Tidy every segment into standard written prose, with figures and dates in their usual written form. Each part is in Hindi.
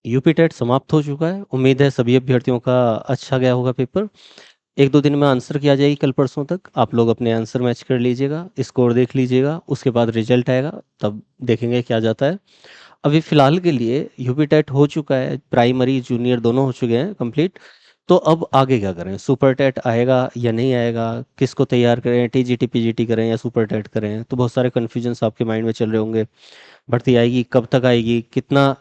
यूपी टेट समाप्त हो चुका है। उम्मीद है सभी अभ्यर्थियों का अच्छा गया होगा पेपर। एक दो दिन में आंसर की आ जाएगी, कल परसों तक आप लोग अपने आंसर मैच कर लीजिएगा, स्कोर देख लीजिएगा, उसके बाद रिजल्ट आएगा, तब देखेंगे क्या जाता है। अभी फिलहाल के लिए यूपी टेट हो चुका है, प्राइमरी जूनियर दोनों हो चुके हैं कंप्लीट। तो अब आगे क्या करें, सुपर टेट आएगा या नहीं आएगा, किसको तैयार करें, टीजीटी पीजीटी करें या सुपर टेट करें, तो बहुत सारे कन्फ्यूजन्स आपके माइंड में चल रहे होंगे। भर्ती आएगी कब तक आएगी, कितना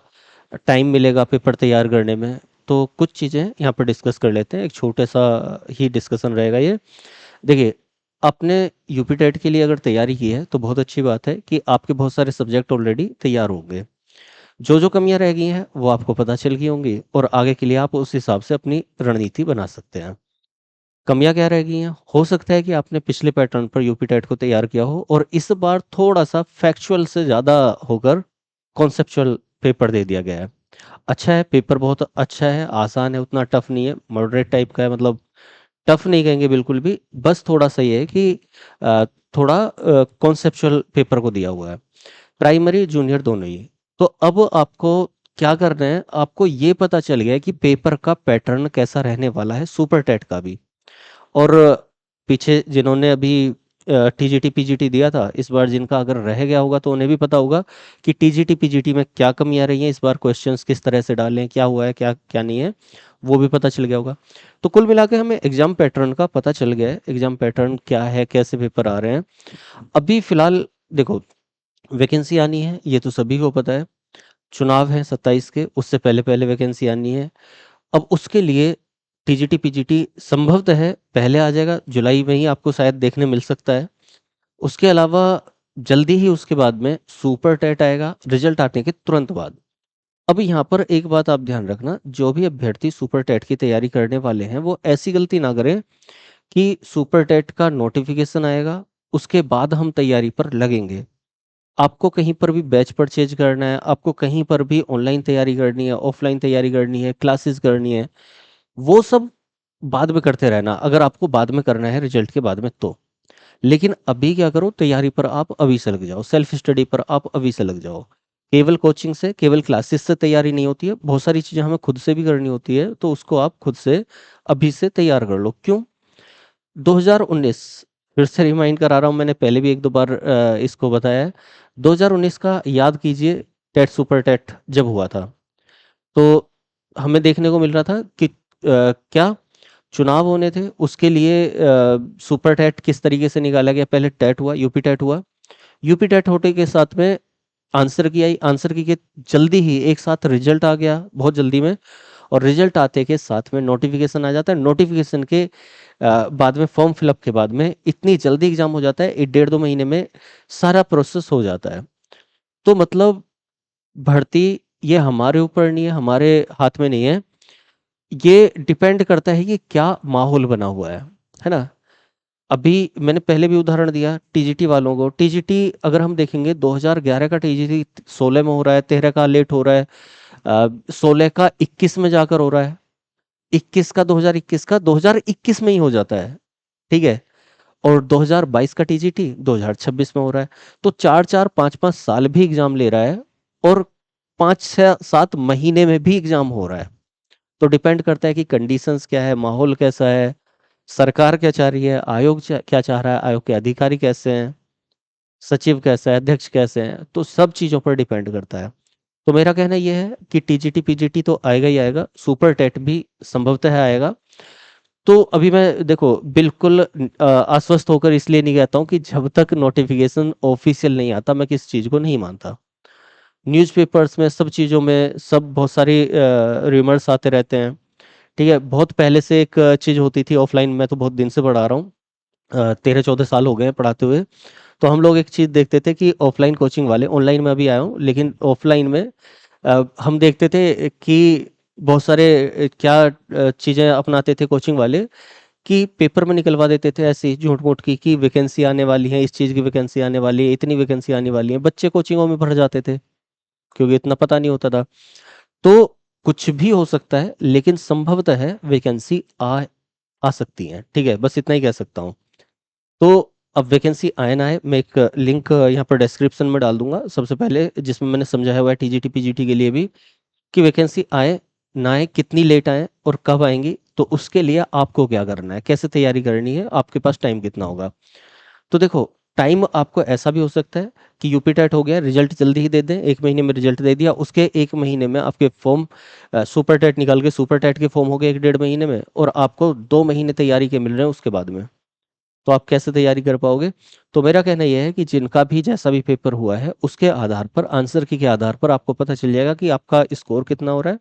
टाइम मिलेगा पेपर तैयार करने में। तो कुछ चीज़ें यहाँ पर डिस्कस कर लेते हैं, एक छोटा सा ही डिस्कशन रहेगा ये। देखिए, आपने यूपी टेट के लिए अगर तैयारी की है तो बहुत अच्छी बात है कि आपके बहुत सारे सब्जेक्ट ऑलरेडी तैयार होंगे। जो जो कमियां रह गई हैं वो आपको पता चल गई होंगी, और आगे के लिए आप उस हिसाब से अपनी रणनीति बना सकते हैं। कमियां क्या रह गई हैं, हो सकता है कि आपने पिछले पैटर्न पर यूपी टेट को तैयार किया हो और इस बार थोड़ा सा फैक्चुअल से ज़्यादा होकर कॉन्सेप्चुअल पेपर दे दिया गया है। अच्छा है, पेपर बहुत अच्छा है, आसान है, उतना टफ नहीं है, मॉडरेट टाइप का है, मतलब टफ नहीं कहेंगे बिल्कुल भी। बस थोड़ा सा ये है कि अ, थोड़ा कॉन्सेप्चुअल पेपर को दिया हुआ है, प्राइमरी जूनियर दोनों ही। तो अब आपको क्या करना है, आपको ये पता चल गया है कि पेपर का पैटर्न कैसा रहने वाला है, सुपर टेट का भी। और पीछे जिन्होंने अभी टीजीटी पीजीटी दिया था, इस बार जिनका अगर रह गया होगा तो उन्हें भी पता होगा कि टीजीटी पीजीटी में क्या कमी आ रही है, इस बार क्वेश्चंस किस तरह से डालें, क्या हुआ है, क्या क्या नहीं है, वो भी पता चल गया होगा। तो कुल मिला के हमें एग्जाम पैटर्न का पता चल गया है, एग्जाम पैटर्न क्या है, कैसे पेपर आ रहे हैं। अभी फिलहाल देखो, वैकेंसी आनी है ये तो सभी को पता है, चुनाव है 27 के, उससे पहले पहले वैकेंसी आनी है। अब उसके लिए टीजीटी पीजीटी संभवतः है पहले आ जाएगा, जुलाई में ही आपको शायद देखने मिल सकता है। उसके अलावा जल्दी ही उसके बाद में सुपर टेट आएगा, रिजल्ट आने के तुरंत बाद। अब यहाँ पर एक बात आप ध्यान रखना, जो भी अभ्यर्थी सुपर टेट की तैयारी करने वाले हैं वो ऐसी गलती ना करें कि सुपर टेट का नोटिफिकेशन आएगा उसके बाद हम तैयारी पर लगेंगे। आपको कहीं पर भी बैच परचेज करना है, आपको कहीं पर भी ऑनलाइन तैयारी करनी है, ऑफलाइन तैयारी करनी है, क्लासेस करनी है, वो सब बाद में करते रहना, अगर आपको बाद में करना है रिजल्ट के बाद में तो। लेकिन अभी क्या करो, तैयारी पर आप अभी से लग जाओ, सेल्फ स्टडी पर आप अभी से लग जाओ। केवल कोचिंग से, केवल क्लासेस से तैयारी नहीं होती है, बहुत सारी चीज़ें हमें खुद से भी करनी होती है, तो उसको आप खुद से अभी से तैयार कर लो। क्यों? 2019, फिर से रिमाइंड करा रहा हूँ, मैंने पहले भी एक दो बार इसको बताया है। 2019 का याद कीजिए, टेट सुपर टेट जब हुआ था, तो हमें देखने को मिल रहा था कि क्या चुनाव होने थे, उसके लिए सुपर टेट किस तरीके से निकाला गया। पहले टेट हुआ, यूपी टेट हुआ, यूपी टेट होने के साथ में आंसर की आई, आंसर की के जल्दी ही एक साथ रिजल्ट आ गया, बहुत जल्दी में। और रिजल्ट आते के साथ में नोटिफिकेशन आ जाता है, नोटिफिकेशन के बाद में फॉर्म फिलअप के बाद में इतनी जल्दी एग्जाम हो जाता है, एक डेढ़ दो महीने में सारा प्रोसेस हो जाता है। तो मतलब भर्ती ये हमारे ऊपर नहीं है, हमारे हाथ में नहीं है, ये डिपेंड करता है कि क्या माहौल बना हुआ है ना। अभी मैंने पहले भी उदाहरण दिया टीजीटी वालों को, टीजीटी अगर हम देखेंगे 2011 का टीजीटी 16 में हो रहा है, 13 का लेट हो रहा है, 16 का 21 में जाकर हो रहा है, 21 का 2021 का 2021 में ही हो जाता है, ठीक है। और 2022 का टीजीटी 2026 में हो रहा है। तो चार चार पाँच पाँच साल भी एग्जाम ले रहा है, और 5 से 7 महीने में भी एग्जाम हो रहा है। तो डिपेंड करता है कि कंडीशंस क्या है, माहौल कैसा है, सरकार क्या चाह रही है, आयोग क्या चाह रहा है, आयोग के अधिकारी कैसे हैं, सचिव कैसा है, अध्यक्ष कैसे हैं, तो सब चीज़ों पर डिपेंड करता है। तो मेरा कहना यह है कि टीजीटी पीजीटी तो आएगा ही आएगा, सुपर टेट भी संभवतः आएगा। तो अभी मैं देखो बिल्कुल आश्वस्त होकर इसलिए नहीं कहता हूँ कि जब तक नोटिफिकेशन ऑफिशियल नहीं आता मैं किस चीज़ को नहीं मानता। न्यूज़पेपर्स में, सब चीज़ों में, सब बहुत सारी रिमर्स आते रहते हैं, ठीक है। बहुत पहले से एक चीज़ होती थी ऑफलाइन, मैं तो बहुत दिन से पढ़ा रहा हूँ, 13-14 साल हो गए हैं पढ़ाते हुए। तो हम लोग एक चीज़ देखते थे कि ऑफलाइन कोचिंग वाले, ऑनलाइन में अभी आया हूँ लेकिन ऑफलाइन में हम देखते थे कि बहुत सारे क्या चीज़ें अपनाते थे कोचिंग वाले, कि पेपर में निकलवा देते थे ऐसे ही झूठ मूठ की कि वैकेंसी आने वाली है, इस चीज़ की वैकेंसी आने वाली है, इतनी वैकेंसी आने वाली है, बच्चे कोचिंगों में भर जाते थे क्योंकि इतना पता नहीं होता था। तो कुछ भी हो सकता है, लेकिन संभवतः है वैकेंसी आ सकती है, ठीक है, बस इतना ही कह सकता हूँ। तो अब वैकेंसी आए ना आए, मैं एक लिंक यहाँ पर डिस्क्रिप्शन में डाल दूंगा सबसे पहले, जिसमें मैंने समझाया हुआ है टीजीटी पीजीटी के लिए भी। कि वैकेंसी आए ना आए, कितनी लेट आए और कब आएंगी, तो उसके लिए आपको क्या करना है, कैसे तैयारी करनी है, आपके पास टाइम कितना होगा। तो देखो, टाइम आपको ऐसा भी हो सकता है कि यूपी टेट हो गया, रिजल्ट जल्दी ही दे दें, 1 महीने में रिजल्ट दे दिया, उसके 1 महीने में आपके फॉर्म सुपर टेट निकाल के सुपर टेट के फॉर्म हो गए 1 डेढ़ महीने में, और आपको 2 महीने तैयारी के मिल रहे हैं उसके बाद में। तो आप कैसे तैयारी कर पाओगे? तो मेरा कहना यह है कि जिनका भी जैसा भी पेपर हुआ है उसके आधार पर, आंसर की के आधार पर आपको पता चल जाएगा कि आपका स्कोर कितना हो रहा है।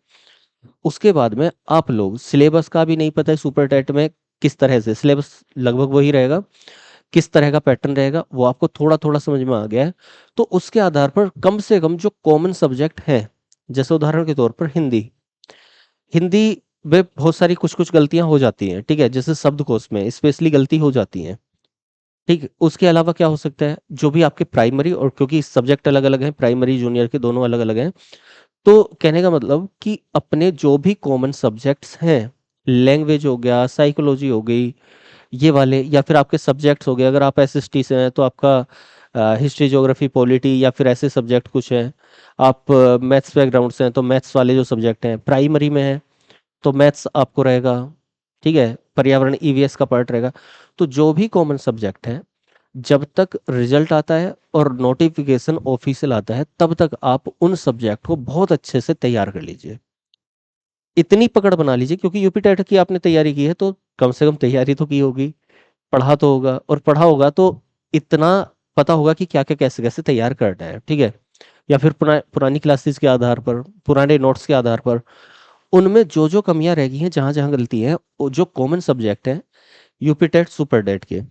उसके बाद में आप लोग, सिलेबस का भी नहीं पता है सुपर टेट में किस तरह से, सिलेबस लगभग वही रहेगा, किस तरह का पैटर्न रहेगा वो आपको थोड़ा थोड़ा समझ में आ गया है। तो उसके आधार पर कम से कम जो कॉमन सब्जेक्ट है, जैसे उदाहरण के तौर पर हिंदी, हिंदी में बहुत सारी कुछ कुछ गलतियां हो जाती हैं, ठीक है, जैसे शब्दकोश में स्पेशली गलती हो जाती है, ठीक है। उसके अलावा क्या हो सकता है, जो भी आपके प्राइमरी, और क्योंकि सब्जेक्ट अलग अलग हैं, प्राइमरी जूनियर के दोनों अलग अलग हैं, तो कहने का मतलब कि अपने जो भी कॉमन सब्जेक्ट्स हैं, लैंग्वेज हो गया, साइकोलॉजी हो गई, ये वाले, या फिर आपके सब्जेक्ट्स हो गए, अगर आप एसएसटी से हैं तो आपका हिस्ट्री, ज्योग्राफी, पॉलिटी, या फिर ऐसे सब्जेक्ट कुछ हैं। आप मैथ्स बैकग्राउंड से हैं तो मैथ्स वाले जो सब्जेक्ट हैं प्राइमरी में है, तो मैथ्स आपको रहेगा, ठीक है, पर्यावरण ईवीएस का पार्ट रहेगा। तो जो भी कॉमन सब्जेक्ट है, जब तक रिजल्ट आता है और नोटिफिकेशन ऑफिशियल आता है, तब तक आप उन सब्जेक्ट को बहुत अच्छे से तैयार कर लीजिए। इतनी पकड़ बना लीजिए, क्योंकि यूपी टेट की आपने तैयारी की है तो कम से कम तैयारी तो की होगी, पढ़ा तो होगा, और पढ़ा होगा तो इतना पता होगा कि क्या क्या कैसे कैसे तैयार करना है, ठीक है। या फिर पुरानी क्लासेस के आधार पर, पुराने नोट्स के आधार पर, उनमें जो जो कमियां रह गई हैं, जहां जहां गलती है, वो जो कॉमन सब्जेक्ट है यूपी टेट सुपर टेट के,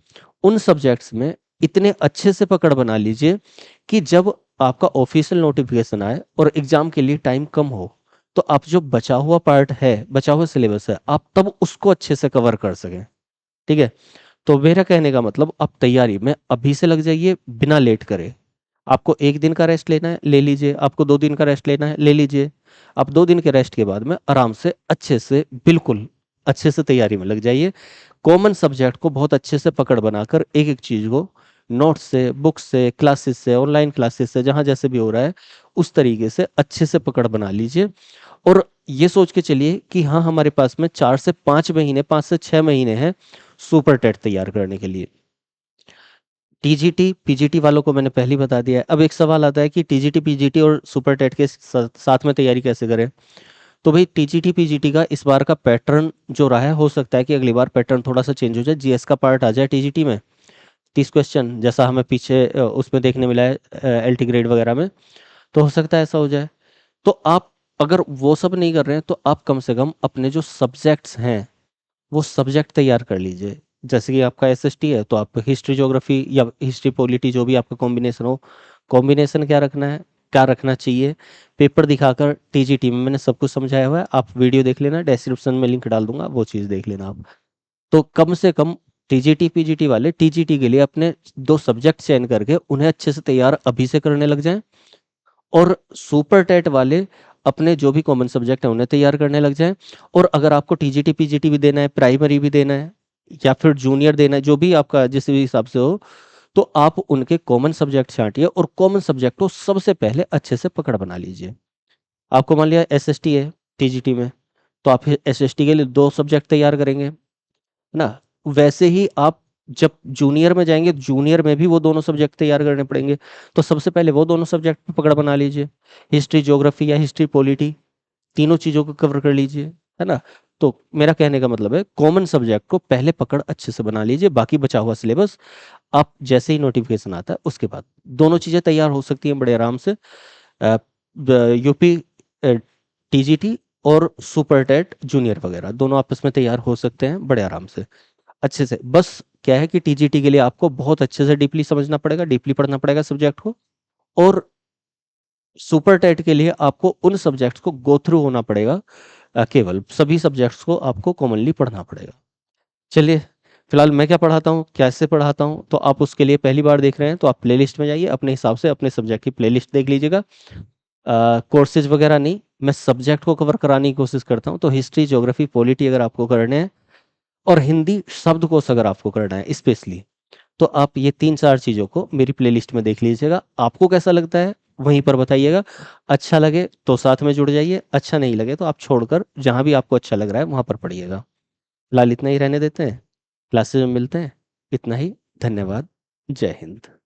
उन सब्जेक्ट्स में इतने अच्छे से पकड़ बना लीजिए कि जब आपका ऑफिशियल नोटिफिकेशन आए और एग्जाम के लिए टाइम कम हो, तो आप जो बचा हुआ पार्ट है, बचा हुआ सिलेबस है, आप तब उसको अच्छे से कवर कर सकें, ठीक है। तो मेरा कहने का मतलब, आप तैयारी में अभी से लग जाइए, बिना लेट करे। आपको 1 दिन का रेस्ट लेना है, ले लीजिए, आपको 2 दिन का रेस्ट लेना है, ले लीजिए। आप 2 दिन के रेस्ट के बाद में आराम से, अच्छे से, बिल्कुल अच्छे से तैयारी में लग जाइए। कॉमन सब्जेक्ट को बहुत अच्छे से पकड़ बनाकर, एक एक चीज को नोट्स से, बुक से, क्लासेस से, ऑनलाइन क्लासेस से, जहां जैसे भी हो रहा है उस तरीके से अच्छे से पकड़ बना लीजिए। और ये सोच के चलिए कि हाँ, हमारे पास में 4 से 5 महीने, 5 से 6 महीने हैं सुपर टेट तैयार करने के लिए। टीजीटी पीजीटी वालों को मैंने पहले ही बता दिया है। अब एक सवाल आता है कि टीजीटी पीजीटी और सुपर टेट के साथ में तैयारी कैसे करें। तो भाई, टीजीटी पीजीटी का इस बार का पैटर्न जो रहा है, हो सकता है कि अगली बार पैटर्न थोड़ा सा चेंज हो जाए, जीएस का पार्ट आ जाए टीजीटी में, 30 क्वेश्चन, जैसा हमें पीछे उसमें देखने मिला है एलटी ग्रेड वगैरह में। तो हो सकता है ऐसा हो जाए। तो आप अगर वो सब नहीं कर रहे हैं, तो आप कम से कम अपने जो सब्जेक्ट्स हैं वो सब्जेक्ट तैयार कर लीजिए। जैसे कि आपका एसएसटी है तो आप हिस्ट्री ज्योग्राफी या हिस्ट्री पॉलिटी, जो भी आपका कॉम्बिनेशन हो, कॉम्बिनेशन क्या रखना है, क्या रखना चाहिए, पेपर दिखाकर, टीजीटी में मैंने सब कुछ समझाया हुआ है, आप वीडियो देख लेना, डिस्क्रिप्शन में लिंक डाल दूंगा, वो चीज़ देख लेना आप। तो कम से कम टीजीटी पीजीटी वाले टीजीटी के लिए अपने 2 सब्जेक्ट चयन करके उन्हें अच्छे से तैयार अभी से करने लग जाएं, और सुपर टेट वाले अपने जो भी कॉमन सब्जेक्ट है उन्हें तैयार करने लग जाएं। और अगर आपको टीजीटी पीजीटी भी देना है, प्राइमरी भी देना है, या फिर जूनियर देना है, जो भी आपका जिस भी हिसाब से हो, तो आप उनके कॉमन सब्जेक्ट छांटिए और कॉमन सब्जेक्ट को सबसे पहले अच्छे से पकड़ बना लीजिए। आपको मान लिया एसएसटी है टीजीटी में, तो आप एसएसटी के लिए 2 सब्जेक्ट तैयार करेंगे, है ना। वैसे ही आप जब जूनियर में जाएंगे, जूनियर में भी वो दोनों सब्जेक्ट तैयार करने पड़ेंगे, तो सबसे पहले वो दोनों सब्जेक्ट पे पकड़ बना लीजिए, हिस्ट्री ज्योग्राफी या हिस्ट्री पॉलिटी, तीनों चीजों को कवर कर लीजिए, है ना। तो मेरा कहने का मतलब है, कॉमन सब्जेक्ट को पहले पकड़ अच्छे से बना लीजिए, बाकी बचा हुआ सिलेबस आप जैसे ही नोटिफिकेशन आता है उसके बाद, दोनों चीजें तैयार हो सकती हैं बड़े आराम से। यूपी टीजीटी और सुपर टेट जूनियर वगैरह दोनों आपस में तैयार हो सकते हैं बड़े आराम से, अच्छे से। बस क्या है कि टीजीटी के लिए आपको बहुत अच्छे से डीपली समझना पड़ेगा, डीपली पढ़ना पड़ेगा सब्जेक्ट को, और सुपर टेट के लिए आपको उन सब्जेक्ट्स को गो थ्रू होना पड़ेगा, केवल सभी सब्जेक्ट्स को आपको कॉमनली पढ़ना पड़ेगा। चलिए, फिलहाल मैं क्या पढ़ाता हूँ, कैसे पढ़ाता हूँ, तो आप उसके लिए पहली बार देख रहे हैं तो आप प्लेलिस्ट में जाइए, अपने हिसाब से अपने सब्जेक्ट की प्लेलिस्ट देख लीजिएगा। कोर्सेज वगैरह नहीं, मैं सब्जेक्ट को कवर कराने की कोशिश करता हूँ। तो हिस्ट्री ज्योग्राफी पॉलिटी अगर आपको करने हैं, और हिंदी शब्दकोश अगर आपको करना है स्पेशली, तो आप ये 3-4 चीज़ों को मेरी प्लेलिस्ट में देख लीजिएगा। आपको कैसा लगता है वहीं पर बताइएगा। अच्छा लगे तो साथ में जुड़ जाइए, अच्छा नहीं लगे तो आप छोड़कर जहाँ भी आपको अच्छा लग रहा है वहाँ पर पढ़िएगा। फिलहाल इतना ही रहने देते हैं, क्लासेस में मिलते हैं। इतना ही। धन्यवाद। जय हिंद।